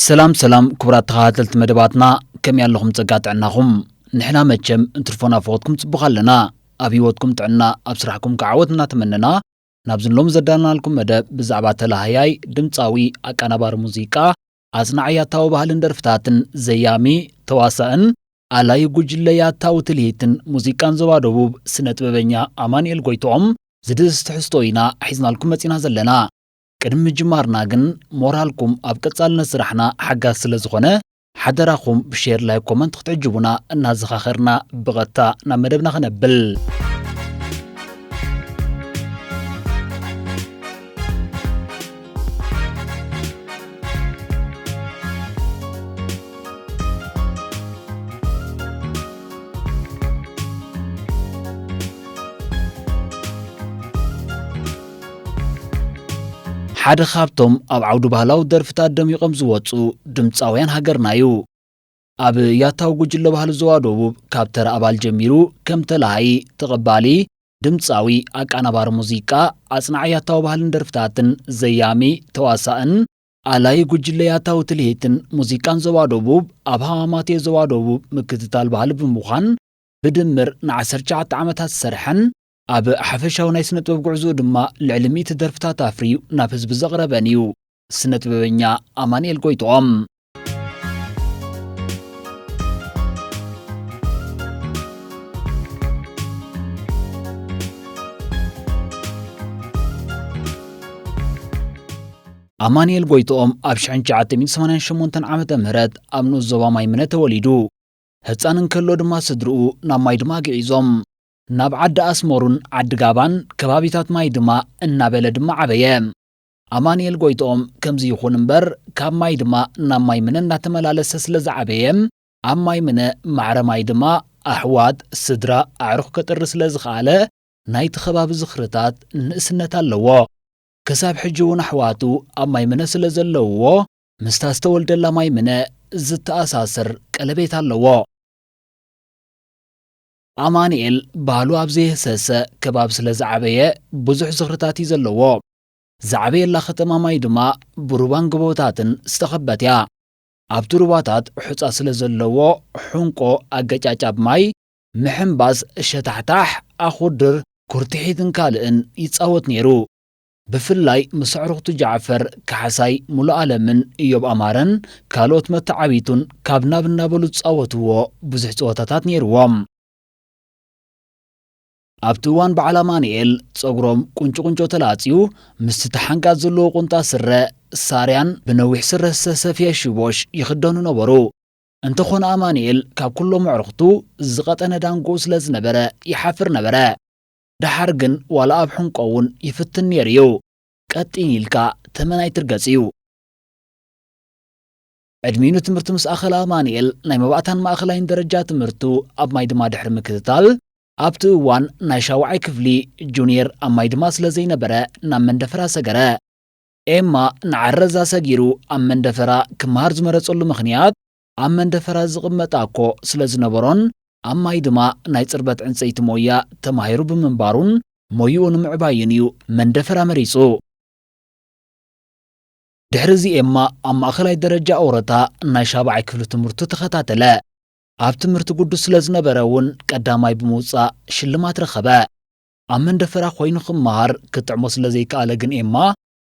سلام كبرات تخاتلت مدباتنا كم ياللهم تقات عناهم نحنا مجم انترفونا فوتكم تبخلنا أبيوتكم تعنا أبسرحكم كعودنا تمننا نابزن لهم زدانا لكم مدب بزعبات لهاياي دمتاوي أكانا بار موزيكا أزنعيا تاو بهالندر فتاتن زيامي تواسأن على يقجليا تاو تلهيتن موزيكان زوادوب سنة ببنيا أمانيل قويتوهم زدز تحستوينا حيزنا لكم متينا زلنا ቅድሚ ጅማርና ግን ሞራልኩም ኣብ ቀጻልነ ስራሕና ሓጋዝ ስለ ዝኾነ ሓደራኹም ብሼር ላይ ኮመንት ክትዕጅቡና እናዘኻኸርና ብቐጥታ ናብ መደብና ክነብል ሓደ ካብቶም ኣብ ዓውዱ ባህላዊ ደርፍታት ደሚቖም ዝወፁ ድምፃውያን ሃገርና እዩ። ኣብ ያታው ጉጅለ ባህሊ ዞባ ደቡብ ካብ ተራ ኣባል ጀሚሩ ከም ተላሃይ ተቐባሊ ድምፃዊ ኣቀናባሪ ሙዚቃ ኣጽናዕ ያታው ባህልን ደርፍታትን ዘያሚ ተዋሳእን ኣላይ ጉጅለ ያታው ትልሂትን ሙዚቃን ዞባ ደቡብ ኣብ ሃማማት ዞባ ደቡብ ምክትታል ባህሊ ብምዃን ብድምር ን19 ዓመታት ዝሰርሐን ኣብ ሓፈሻው ናይ ስነ ጥበብ ጉዕዞ ድማ ልዕሊ 100 ደርፍታት ኣፍርዩ ናብ ህዝቢ ዘቕረበን እዩ ስነ ጥበበኛ ኣማኒኤል ጎይትኦም ኣማኒኤል ጎይትኦም ኣብ 1988 ዓመተ ምህረት ኣብ ንኡስ ዞባ ማይምነ ተወሊዱ ህፃን እንከሎ ድማ ስድርኡ ናብ ማይ ድማ ግዒዞም ናብ ዓዲ ኣስመሩን ዓዲ ጋባን ከባቢታት ማይ ድማ እናበለ ድማ ዓበየ ኣማኒኤል ጎይትኦም ከምዚ ይኹን እምበር ካብ ማይ ድማ ናብ ማይ ምነ እናተመላለሰ ስለ ዝዓበየ ኣብ ማይ ምነ ማዕረ ማይ ድማ ኣሕዋት ስድራ ኣዕሩኽ ከጥሪ ስለ ዝኸኣለ ናይቲ ከባቢ ዝኽርታት ንእስነት ኣለዎ ክሳብ ሕጂ እውን ኣሕዋቱ ኣብ ማይ ምነ ስለ ዘለውዎ ምስታ ዝተወልደላ ማይ ምነ ዝተኣሳስር ቀለቤት ኣለዎ ኣማኒኤል ባህሉ ኣብ ዘይህሰሰ ከባብ ስለ ዝዓበየ ብዙሕ ዝኽርታት እዩ ዘለዎ ዝዓበየላ ከተማ ማይ ድማ ብሩባን ጎቦታትን ዝተኸበት እያ ኣብቲ ሩባታት ሑፃ ስለ ዘለዎ ሕንቆ ኣገጫጫብ ማይ ምሕምባስ ሸታሕታሕ ኣኹድር ኩርትሒትን ካልእን ይፃወት ነይሩ ብፍላይ ምስ ኣዕሩኽቱ ጃዕፈር ካሕሳይ ሙሉእ ዓለምን እዮብ ኣማረን ካልኦት መተዓቢቱን ካብ ናብ እናበሉ ዝፃወትዎ ብዙሕ ፀወታታት ነይርዎም ኣብቲ እዋን በዓል ኣማኒኤል ፀጉሮም ቁንጮ ተላፅዩ ምስቲ ተሓንጋት ዘለዎ ቁንጣ ስረ ሳርያን ብነዊሕ ስረ ዝተሰፍየ ሽቦሽ ይኽደኑ ነበሩ እንተኾነ ኣማኒኤል ካብ ኩሎም ኣዕሩኽቱ ዝቐጠነ ዳንጎ ስለ ዝነበረ ይሓፍር ነበረ ድሓር ግን ዋላ ኣብ ሕንቆ እውን ይፍትን ነይሩ እዩ ቀጢን ኢልካ ተመናይ ትርገጽ እዩ ዕድሚኑ ትምህርቲ ምስ ኣኸለ ኣማኒኤል ናይ መባእታን ማእኸላይን ደረጃ ትምህርቱ ኣብ ማይ ድማ ድሕሪ ምክትታል ኣብቲ እዋን ናይ ሻውዓይ ክፍሊ ጁኒየር ኣብ ማይ ድማ ስለ ዘይነበረ ናብ መንደፈራ ሰገረ ኤማ ንዓረዛ ሰጊሩ ኣብ መንደፈራ ክመሃር ዝመረፀሉ ምኽንያት ኣብ መንደፈራ ዝቕመጣ እኮ ስለ ዝነበሮን ኣብ ማይ ድማ ናይ ጽርበት ዕንፀይቲ ሞያ ተማሂሩ ብምንባሩን ሞይኡ ንምዕባይን እዩ መንደፈራ መሪፁ ድሕሪ ኤማ ኣብ ማእኸላይ ደረጃ ኦረታ ናይ ሻውዓይ ክፍሊ ትምህርቱ ተኸታተለ ኣብ ትምህርቲ ቅዱስ ስለ ዝነበረ እውን ቀዳማይ ብምውፃእ ሽልማት ረኸበ ኣብ መንደፈራ ኮይኑ ክመሃር ክጥዕሞ ስለ ዘይከኣለ ግን ኤማ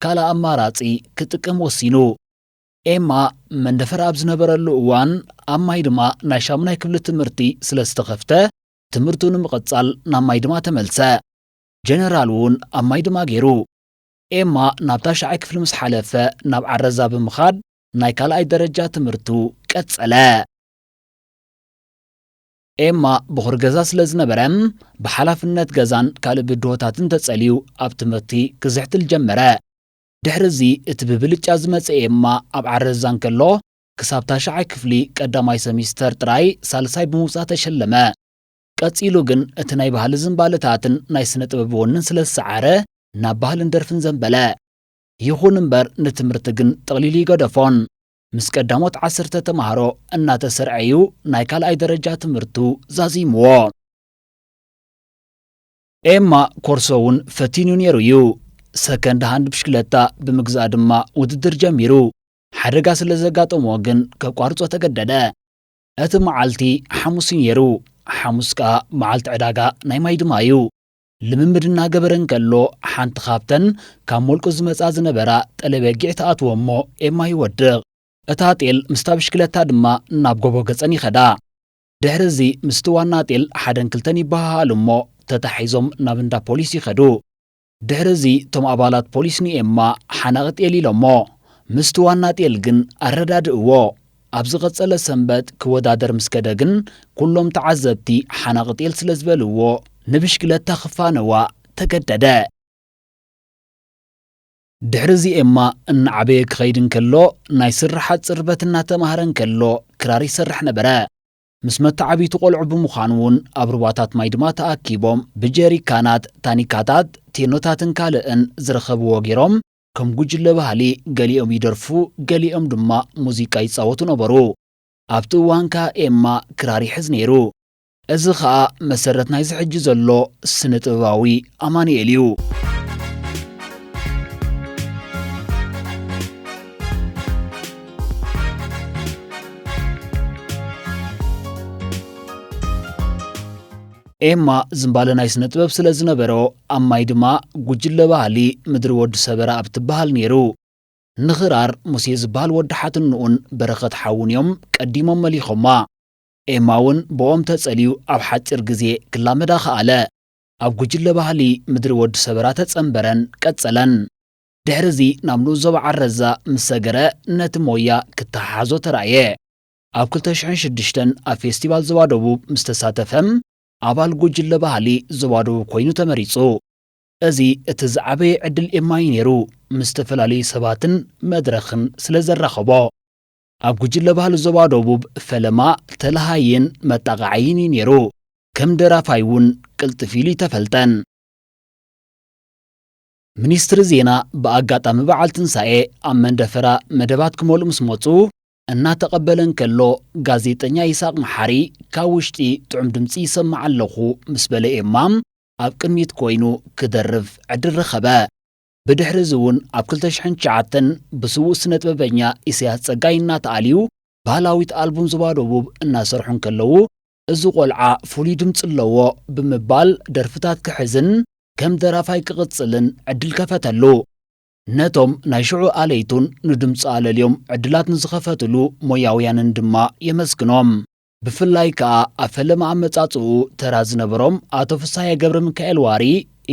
ካልእ ኣማራፂ ክጥቀም ወሲኑ ኤማ መንደፈራ ኣብ ዝነበረሉ እዋን ኣብ ማይ ድማ ናይ 8ይ ክፍሊ ትምህርቲ ስለ ዝተኸፍተ ትምህርቱ ንምቕጻል ናብ ማይ ድማ ተመልሰ ጀነራል እውን ኣብ ማይ ድማ ገይሩ ኤማ ናብታ 9ይ ክፍሊ ምስ ሓለፈ ናብ ዓረዛ ብምኻድ ናይ ካልኣይ ደረጃ ትምህርቱ ቀጸለ ኤማ ብኹር ገዛ ስለ ዝነበረም ብሓላፍነት ገዛን ካልእ ብድሆታትን ተጸልዩ ኣብ ትምህርቲ ክዝሕትል ጀመረ ድሕሪዚ እቲ ብብልጫ ዝመፀ ኤማ ኣብ ዓረዛን ከሎ ክሳብ 9ይ ክፍሊ ቀዳማይ ሰሚስተር ጥራይ ሳልሳይ ብምውፃእ ተሸለመ ቀፂሉ ግን እቲ ናይ ባህሊ ዝምባለታትን ናይ ስነ ጥበብ ወንን ስለ ዝሰዓረ ናብ ባህልን ደርፍን ዘንበለ ይኹን እምበር ንትምህርቲ ግን ጠቕሊሉ ይገደፎን ምስ ቀዳሞት 10 ተማሃሮ እናተሰርዐዩ ናይ ካልኣይ ደረጃ ትምህርቱ ዛዚምዎ ኤማ ኮርሶውን ፈቲኑ ነይሩ እዩ ሰከንድ ሃንድ ብሽክለታ ብምግዛእ ድማ ውድድር ጀሚሩ ሓደጋ ስለ ዘጋጠሞ ግን ከቋርጾ ተገደደ። እቲ መዓልቲ ሐሙስ ነይሩ። ሐሙስ ከኣ መዓልቲ ዕዳጋ ናይ ማይ ድማ እዩ። ልምምድ እናገበረን ከሎ ሓንቲ ካብተን ካብ ሞልቁ ዝመጻ ዝነበራ ጠለበጊዕ ተኣትዎ እሞ ኤማ ይወድቕ። እታ ጤል ምስታ ብሽክለታ ድማ ናብ ጎቦ ገጸን ይኸዳ። ድሕሪዚ ምስቲ ዋና ጤል ሓደን ክልተን ይበሃሃሉ እሞ ተታሒዞም ናብ እንዳ ፖሊስ ይኸዱ። ድሕሪዚ እቶም ኣባላት ፖሊስ ንኤማ ሓናቕ ጤል ኢሎሞ ምስቲ ዋና ጤል ግን ኣረዳድእዎ። ኣብ ዝቐጸለ ሰንበት ክወዳደር ምስ ከደ ግን ኩሎም ተዓዘብቲ ሓናቕ ጤል ስለ ዝበልዎ ንብሽክለታ ክፋነዋ ተገደደ። ድሕሪዚ ኤማ እናዓበየ ክኸይድን ከሎ ናይ ስራሓት ጽርበት እናተምሃረን ከሎ ክራር ይሰርሕ ነበረ። ምስ መተዓቢቱ ቆልዑ ብምዃኑ እውን ኣብ ሩባታት ማይ ድማ ተኣኪቦም ብጀሪካናት ታኒካታት ቴኖታትን ካልእን ዝረኸብዎ ገይሮም ከም ጉጅለ ባህሊ ገሊኦም ይደርፉ ገሊኦም ድማ ሙዚቃ ይጻወቱ ነበሩ። ኣብቲ እዋንካ ኤማ ክራር ይሕዝ ነይሩ። እዚ ኸኣ መሰረት ናይ ዝሕጂ ዘሎ ስነ ጥበባዊ ኣማኒኤል እዩ። ኤማ ዝምባለ ናይ ስነ ጥበብ ስለ ዝነበሮ ኣብ ማይ ድማ ጉጅለ ባህሊ ምድሪ ወዲ ሰበራ ኣብ ትበሃል ነይሩ። ንኽራር ሙሴ ዝበሃል ወዲ ሓትንኡን በረኸት ሓውን እዮም ቀዲሞም መሊኾማ። ኤማ እውን ብኦም ተጸልዩ ኣብ ሓፂር ግዜ ክላመዳ ኸኣለ። ኣብ ጉጅለ ባህሊ ምድሪ ወዲ ሰበራ ተጸንበረን ቀጸለን። ድሕሪዚ ናብ ንኡዞብ ዓረዛ ምስ ሰገረ ነቲ ሞያ ክተሓሓዞ ተራእየ። ኣብ 2006 ኣብ ፌስቲቫል ዞባ ደቡብ ምስ ተሳተፈም ኣባል ጉጅለ ባህሊ ዞባ ደቡብ ኮይኑ ተመሪጹ። እዚ እቲ ዝዓበየ ዕድል ኤማ እዩ ነይሩ ምስ ዝተፈላለዩ ሰባትን መድረኽን ስለ ዘራኸቦ። ኣብ ጉጅለ ባህሊ ዞባ ደቡብ ፈለማ ተለሃይን መጣቕዓይን እዩ ነይሩ። ከም ደራፋይ እውን ቅልጥፍ ኢሉ ተፈልጠን። ሚኒስትሪ ዜና ብኣጋጣሚ በዓል ትንሳኤ ኣብ መንደፈራ መደባት ክመልኡ ምስ መጹ እናተቐበለን ከሎ ጋዜጠኛ ይስሐቅ መሓሪ ካብ ውሽጢ ጥዑም ድምፂ ይሰማዕ ኣለኹ ምስ በለ ኤማ ኣብ ቅድሚት ኮይኑ ክደርፍ ዕድል ረኸበ። ብድሕሪዚ እውን ኣብ 2009 ብስውእ ስነ ጥበበኛ ኢሳያስ ጸጋይ እናተኣልዩ ባህላዊት ኣልቡም ዞባ ደቡብ እናሰርሑን ከለዉ እዚ ቆልዓ ፍሉይ ድምፂ ኣለዎ ብምባል ደርፍታት ክሕዝን ከም ደራፋይ ክቕጽልን ዕድል ከፈተሉ። ነቶም ናይ ሽዑ ኣለይቱን ንድምፂ ኣለልዮም ዕድላት ንዝኸፈትሉ ሞያውያንን ድማ የመስግኖም። ብፍላይ ከዓ ኣብ ፈለማ ኣመጻጽኡ ተራ ዝነበሮም ኣቶ ፍሳሐ ገብረ ሚካኤል ዋሪ፣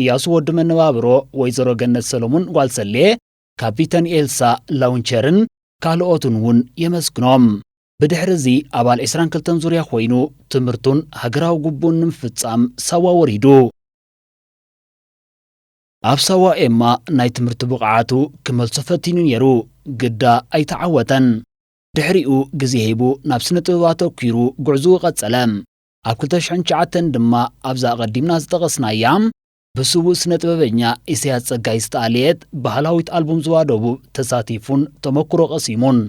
ኢያሱ ወዲ መነባብሮ፣ ወይዘሮ ገነት ሰሎሞን ጓልሰሌ፣ ካፒተን ኤልሳ ላውንቸርን ካልኦትን እውን የመስግኖም። ብድሕሪዚ ኣባል 22 ዙርያ ኮይኑ ትምህርቱን ሃገራዊ ግቡን ንምፍጻም ሳዋ ወሪዱ። ኣብ ሳዋ ኤማ ናይ ትምህርቲ ብቕዓቱ ክመልሶ ፈቲኑ ነይሩ። ግዳ ኣይተዓወተን። ድሕሪኡ ግዜ ሂቡ ናብ ስነ ጥበባት ተኪሩ ጉዕዙኡ ቀጸለ። ኣብ 2009 ድማ ኣብዛ ቀዲምና ዝጠቐስናያ ብስውእ ስነ ጥበበኛ ኢሳያስ ጸጋይ ዝተኣልየት ባህላዊት ኣልቡም ዞባ ደቡብ ተሳቲፉን ተመክሮ ቀሲሙን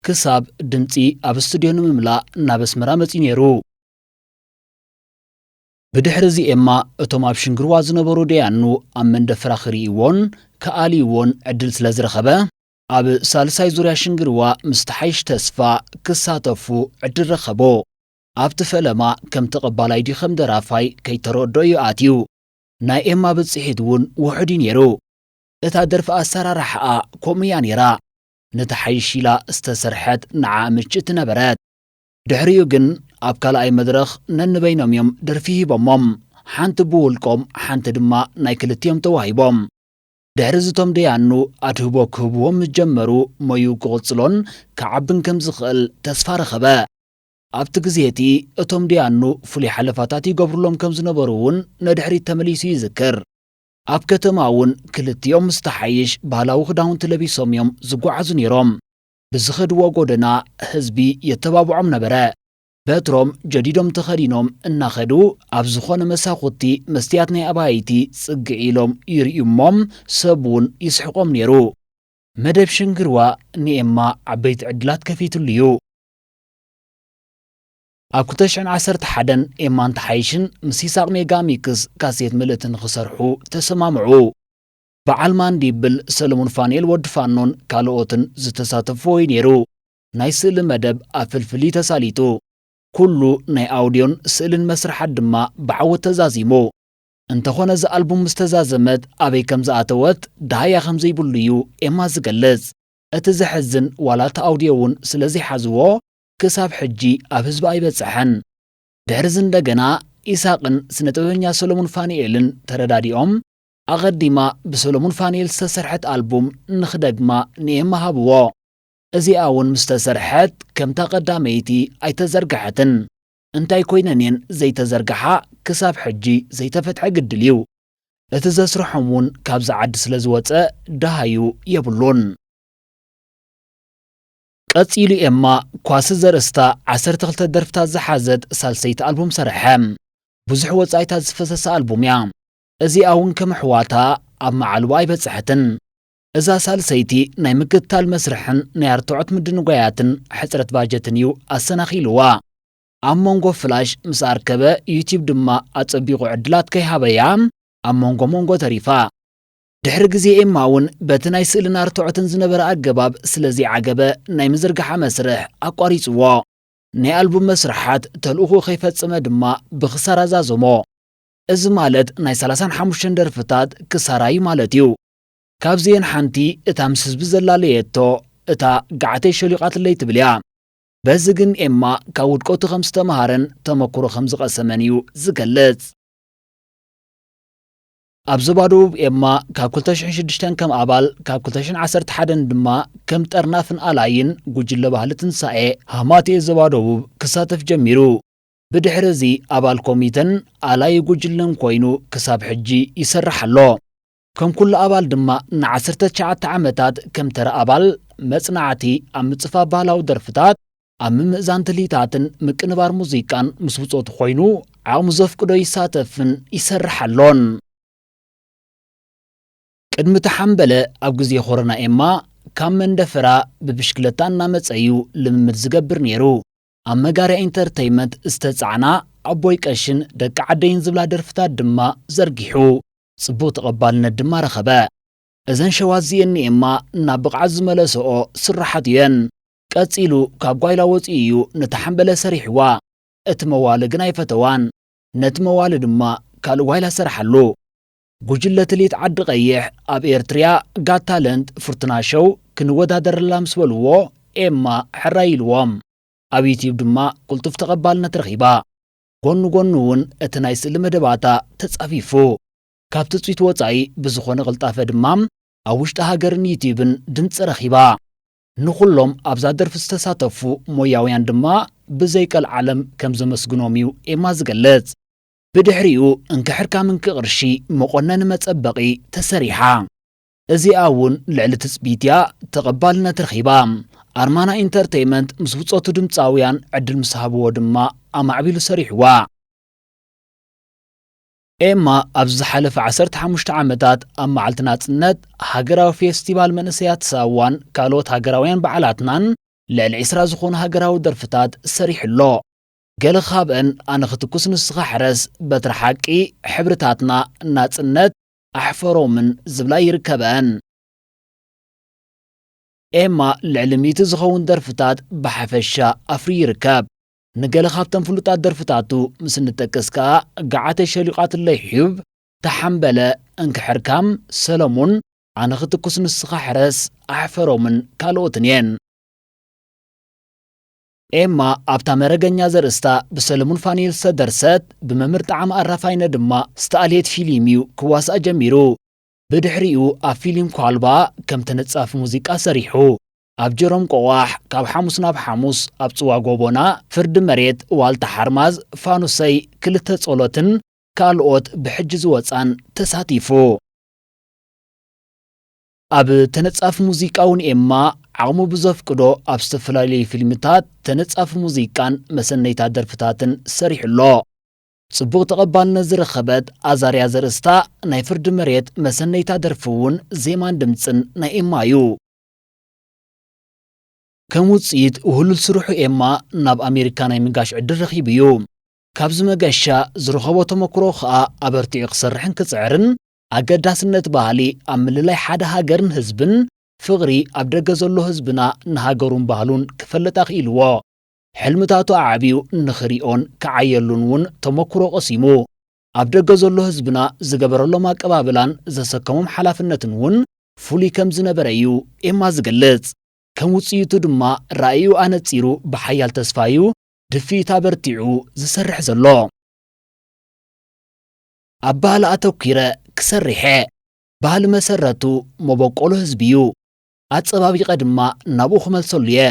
ክሳብ ድምፂ ኣብ ስቱድዮ ንምምላእ ናብ ኣስመራ መጺኡ ነይሩ። ብድሕሪዚ ኤማ እቶም ኣብ ሽንግርዋ ዝነበሩ ደያኑ ኣብ መንደፈራ ክርእይዎን ከኣልይዎን ዕድል ስለ ዝረኸበ ኣብ ሳልሳይ ዙርያ ሽንግርዋ ምስ ተሓይሽ ተስፋ ክሳተፉ ዕድል ረኸቦ። ኣብቲ ፈለማ ከም ተቐባላይ ድዩ ከም ደራፋይ ከይተረድኦ እዩ ኣትዩ። ናይ ኤማ ብጽሒት እውን ውሕድ ነይሩ። እታ ደርፊ ኣሰራርሓኣ ከምኡ እያ ነይራ። ንተሓይሽ ኢላ ዝተሰርሐት ንዓ ምችእቲ ነበረት። ድሕሪኡ ግን ኣብ ካልኣይ መድረኽ ነንበይኖም እዮም ደርፊ ሂቦሞም። ሓንቲ ብውልቆም ሓንቲ ድማ ናይ ክልቲኦም ተዋሂቦም። ድሕሪዝቶም ደያኑ ኣድህቦ ክህብዎም ምስ ጀመሩ ሞዩ ክቕጽሎን ክዓብን ከም ዝኽእል ተስፋ ረኸበ። ኣብቲ ግዜ እቲ እቶም ደያኑ ፍሉይ ሓለፋታት ይገብሩሎም ከም ዝነበሩ እውን ነድሕሪት ተመሊሱ ይዝክር። ኣብ ከተማ እውን ክልቲኦም ምስ ተሓይሽ ባህላዊ ክዳውንቲ ለቢሶም እዮም ዝጓዓዙ ነይሮም። ብዝኸድዎ ጎደና ህዝቢ የተባብዖም ነበረ። በትሮም ጀዲዶም ተኸዲኖም እናኸዱ ኣብ ዝኾነ መሳኹቲ መስትያት ናይ ኣባይቲ ጽግዕ ኢሎም ይርእዩሞም ሰብ እውን ይስሕቖም ነይሩ። መደብ ሽንግርዋ ንኤማ ዓበይቲ ዕድላት ከፊትሉ እዩ። ኣብ 2011 ኤማን ተሓይሽን ምስ ይስሐቅ ሜጋ ሚክስ ካሴት ምልእቲ ንኽሰርሑ ተሰማምዑ። بعلمان ديبل سلمون فانيل ودفانون كالوتن زتساتفوي نيرو ناي سئل مدب أفلفلي تساليتو كلو ناي أوديون سئلن مسرح دما بعو تزازيمو انت خونه ز ألبوم مستزازمت أبي كم زاتوت دهايا خمزي بليو إما زقلز اتزحزن ولا تأوديون سلزي حزوو كساب حجي أبهزب أي بتسحن دهرزن دقنا إساقن سنتوهنيا سلمون فانيلن ترداديهم أغديما بسلمون فانيل ستسرحت ألبوم نخدقما نيما هابوا ازي آون مستسرحت كم تقداميتي أي تزرقحتن انتاي كوينانين زي تزرقحا كساب حجي زي تفتح قدليو اتزاسرحمون كابز عد سلزوات دهايو يبلون قصيلو إما كواس زرستا عسر تغلت درفتا زحازد سالسيت ألبوم سرحام بزح وصايتا زفسس ألبوم يام ازي آون كمحواتا أما علواي بتسحتن ازا سالسيتي ناي مكتال مسرحن نيارتوعت مدنقاياتن حسرت باجتنيو السناخيلوا أمونغو فلاش مساركبه يوتيوب دما أتصبيقو عدلات كي هابيام أمونغو تريفا دحر غزي إماون بتناي سئلنا رتوعتن زنبر أقباب سلزي عقبه ناي مزرقحا مسرح أقواريسوا ناي ألبوم مسرحات تلوخو خيفت سمدما بخسارة زازمو إز مالت ناي 35 درفتات كساراي مالتيو كابزين حانتي إتا مسز بزلاليتو إتا قعتي شليقات اللي تبليا بزقن إما كاود قوت 5 تمهارن تمكرو 5 قسمانيو زقلت أبزبادوب إما كاكولتاشن شدشتن كم أبال كاكولتاشن عسرت حدن دما كم ترنافن آلاين قجل بهالتن ساعي هاماتي زبادوب كساتف جميرو بدحرزي أبال كوميتن آلاي قجلن كوينو كساب حجي يسرح الله كم كل أبال دما نعسرت شعات عمتات كم ترى أبال مصنعتي أم مصفا بالاو درفتات أم مئزان تليتاتن مكنبار موزيكان مسبوطوت خوينو عاو مزفقدو يساتفن يسرح اللون قدم تحنبله أب غزي خورنا إما كم من دفرا ببشكلتان نامت أيو لممت زقبر نيرو أما غاري انترتيمنت استتعنا أبوي كاشن دك عدين زبلا درفتات دما زرقيحو صبو تقبالنا دما رخبا ازن شوازيين إما نابق عزم لسوء سرحاتيين كاتسيلو كابقايلا وطيو نتحنبله سريحوا اتموال قناي فتوان نتموال دما كالوايلا سرحلو قجلة ليت عد غيح أب إيرتريا قاد تالنت فرتناشو كنودا در اللامس والوو إما حراي الوام أب يتيب دما قلت افتقبالنا ترغيبا قنون اتنايس المدباتا تتصافيفو كاب تتصويت وطعي بزخون غلطافة دمام أوشت هاقرن يتيبن دنت رخيبا نخلهم أبزادر فستساتفو موياويان دما بزيك العالم كمزو مسقنوميو إما زقلت بدحريو انك حركا منك غرشي مقنن متصبقي تسريحا ازي آون لعلة تسبيتيا تقبالنا ترخيبا أرمانا انترتيمنت مسبوطوتو دمتاويان عدل مسحابو دما أما عبيلو سريحوا إما أبز حلف 15 عامتات أما عالتنات النت هاقراو فيستيبال منسيات ساوان كالوت هاقراوين بعلاتنان لعل زخون هاقراو درفتات سريح اللو قال خابن أنا ختكوس نسخة حرس بترحاكي حبرتاتنا نات النت أحفرو من زبلاي ركبان إما العلمية زخون درفتات بحفشة أفري ركاب نقال خابتن فلوتات درفتاتو مسن التكسكا قاعات الشليقات اللي يحيب تحنبلة انك حركام سلمون أنا ختكوس نسخة حرس أحفرو من كالوتنين إما أبتا مرقنيا زرستا بسلمون فانيل سدرست بممرت عام الرفاين دما استاليت فيليميو كواس أجميرو بدحريو أفيليم كوالبا كم تنتصاف موزيكا سريحو أبجرم قواح كاب حاموس ناب حاموس أبتوا قوبونا فرد مريت والتا حرماز فانوسي كلتا صولتن كالوت بحجز وطان تساتيفو أب تنتصاف موزيكاون إما عمو بزفقدو أبستفلالي فيلمتات تنتصاف موزيكان مسنيتا درفتاتن سريح اللو صبوغ تقبالنا زرخبت أزاريا زرستا ناي فرد مريت مسنيتا درفون زيمان دمتسن ناي إمايو كموتسيد وهلو السروحو إما ناب أمريكانا يمنقاش عدر رخيبيو كابز مقاشا زرخبو تمكروخا أبرتي إقصر حنك تعرن ኣገዳስነት ባህሊ ኣብ ምልላይ ሓደ ሃገርን ህዝብን ፍቕሪ ኣብ ደገ ዘሎ ህዝብና ንሃገሩን ባህሉን ክፈልጥ ኣኽኢልዎ ሕልምታቱ ኣዓብዩ ንኽሪኦን ክዓየሉን እውን ተመክሮ ቀሲሙ ኣብ ደገ ዘሎ ህዝብና ዝገበረሎም ኣቀባብላን ዘሰከሞም ሓላፍነትን እውን ፍሉይ ከም ዝነበረ እዩ ኤማ ዝገልጽ ከም ውፅኢቱ ድማ ራእዩ ኣነጺሩ ብሓያል ተስፋዩ ድፊት ኣበርቲዑ ዝሰርሕ ዘሎ ኣብ ባህሊ ኣተኲረ ክሰርሐ ባህሊ መሰረቱ መበቆሎ ህዝቢ እዩ ኣጸባቢቐ ድማ ናብኡ ክመልሰሉ እየ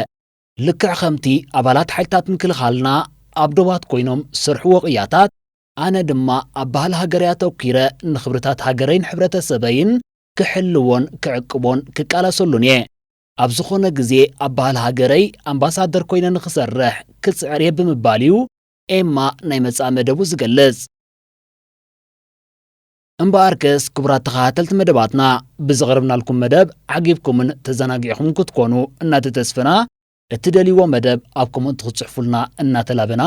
ልክዕ ከምቲ ኣባላት ሓይልታት ምክልኻልና ኣብ ዶባት ኮይኖም ዝሰርሕዎ ቅያታት ኣነ ድማ ኣብ ባህሊ ሃገረይ ኣተኲረ ንኽብርታት ሃገረይን ሕብረተሰበይን ክሕልዎን ክዕቅቦን ክቃለሰሉን እየ ኣብ ዝኾነ ግዜ ኣብ ባህሊ ሃገረይ ኣምባሳደር ኮይነ ንኽሰርሕ ክጽዕር እየ ብምባል እዩ ኤማ ናይ መጻኢ መደቡ ዝገልጽ እምበኣርከስ ክቡራት ተኸታተልቲ መደባትና ብዝቐረብናልኩም መደብ ዓጊብኩምን ተዘናጊዕኹም ክትኮኑ እናተተስፈና እትደልይዎ መደብ ኣብ ኮመንት ክትጽሕፉልና እናተላበና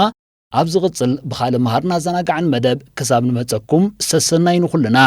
ኣብ ዝቕጽል ብኻልእ መሃርና ዘናግዕን መደብ ክሳብ ንመጸኩም ሰሰናይ ንኹልና